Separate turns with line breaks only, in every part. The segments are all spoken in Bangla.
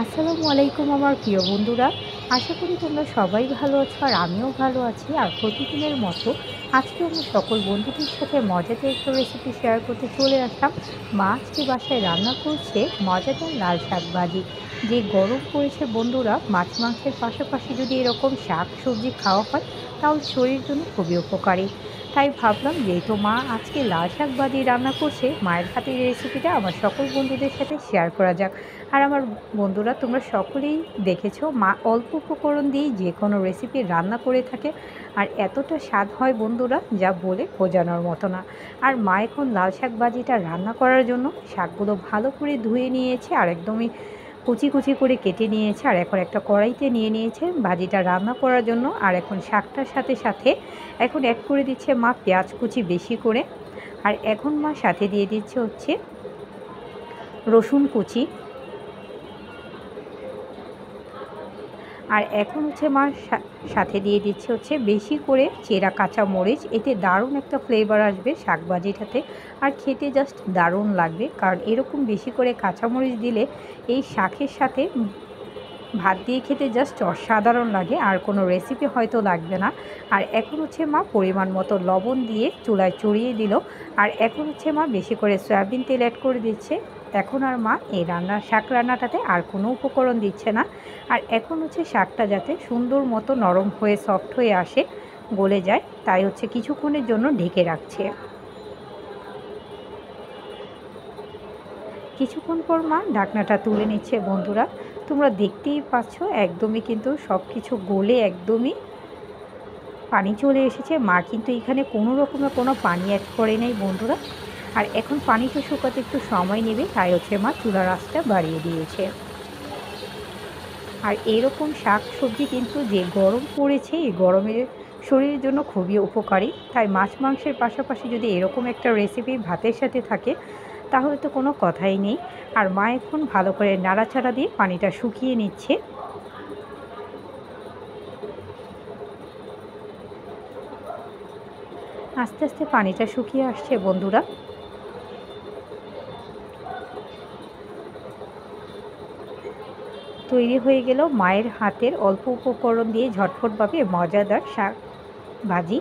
আসসালামু আলাইকুম আমার প্রিয় বন্ধুরা। আশা করি তোমরা সবাই ভালো আছো আর আমিও ভালো আছি। আর প্রতিদিনের মতো আজকেও আমি সকল বন্ধুদের সাথে মজাদার একটা রেসিপি শেয়ার করতে চলে আসলাম। মা আজকে বাসায় রান্না করছে মজাদার লাল শাক ভাজি। যে গরম পড়েছে বন্ধুরা, মাছ মাংসের পাশাপাশি যদি এরকম শাক সবজি খাওয়া হয় তাহলে শরীরের জন্য খুবই উপকারী। তাই ভাবলাম যেহেতু মা আজকে লাল শাক ভাজি রান্না করছে, মায়ের হাতের রেসিপিটা আমার সকল বন্ধুদের সাথে শেয়ার করা যাক। আর আমার বন্ধুরা, তোমরা সকলেই দেখেছো মা অল্প উপকরণ দিয়েই যে কোনো রেসিপি রান্না করে থাকে, আর এতটা স্বাদ হয় বন্ধুরা যা বলে বোঝানোর মতো না। আর মা এখন লাল শাক ভাজিটা রান্না করার জন্য শাকগুলো ভালো করে ধুয়ে নিয়েছে আর একদমই কুচি কুচি করে কেটে নিয়েছে, আর এখন একটা কড়াইতে নিয়ে নিয়েছে ভাজিটা রান্না করার জন্য। আর এখন শাকটার সাথে সাথে এখন অ্যাড করে দিচ্ছে মা পেঁয়াজ কুচি বেশি করে, আর এখন মা সাথে দিয়ে দিচ্ছে হচ্ছে রসুন কুচি, আর এখন হচ্ছে মা সাথে দিয়ে দিচ্ছে হচ্ছে বেশি করে চেরা কাঁচা মরিচ। এতে দারুণ একটা ফ্লেভার আসবে শাকভাজিটাতে, আর খেতে জাস্ট দারুণ লাগবে। কারণ এরকম বেশি করে কাঁচামরিচ দিলে এই শাকের সাথে ভাত দিয়ে খেতে জাস্ট অসাধারণ লাগে, আর কোনো রেসিপি হয়তো লাগবে না। আর এখন হচ্ছে মা পরিমাণ মতো লবণ দিয়ে চুলায় চড়িয়ে দিল, আর এখন হচ্ছে মা বেশি করে সয়াবিন তেল অ্যাড করে দিচ্ছে। এখন আর মা এই শাক রান্নাটাতে আর কোনো উপকরণ দিচ্ছে না। আর এখন হচ্ছে শাকটা যাতে সুন্দর মতো নরম হয়ে সফট হয়ে আসে, গলে যায়, তাই হচ্ছে কিছুক্ষণের জন্য ঢেকে রাখছে। কিছুক্ষণ পর মা ঢাকনাটা তুলে নিচ্ছে বন্ধুরা। তোমরা দেখতেই পাচ্ছ একদমই কিন্তু সব কিছু গলে একদমই পানি চলে এসেছে। মা কিন্তু এখানে কোনো রকমের কোনো পানি অ্যাড করে নেই বন্ধুরা। আর এখন পানিটা শুকাতে একটু সময় নেবে, তাই হচ্ছে মা চুলার আঁচটা বাড়িয়ে দিয়েছে। আর এরকম শাক সবজি কিন্তু যে গরম পড়েছে, এই গরমে শরীরের জন্য খুবই উপকারী। তাই মাছ মাংসের পাশাপাশি যদি এরকম একটা রেসিপি ভাতের সাথে থাকে তাহলে তো কোনো কথাই নেই। আর মা এখন ভালো করে নাড়াচাড়া দিয়ে পানিটা শুকিয়ে নিচ্ছে। আস্তে আস্তে পানিটা শুকিয়ে আসছে বন্ধুরা। তৈরি হয়ে গেল মায়ের হাতের অল্প উপকরণ দিয়ে ঝটপটভাবে মজাদার শাক ভাজি।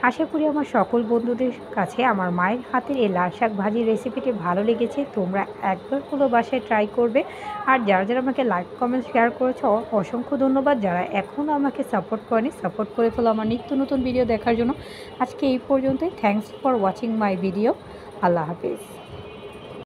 আশা করি আমার সকল বন্ধুদের কাছে আমার মায়ের হাতের এই লাল শাক ভাজির রেসিপিটি ভালো লেগেছে। তোমরা একবার হলো বাসায় ট্রাই করবে। আর যারা যারা আমাকে লাইক কমেন্ট শেয়ার করেছো অসংখ্য ধন্যবাদ। যারা এখনও আমাকে সাপোর্ট করেনি, সাপোর্ট করে ফেলো আমার নিত্য নতুন ভিডিও দেখার জন্য। আজকে এই পর্যন্তই। Thanks for watching my video. Allah Hafiz.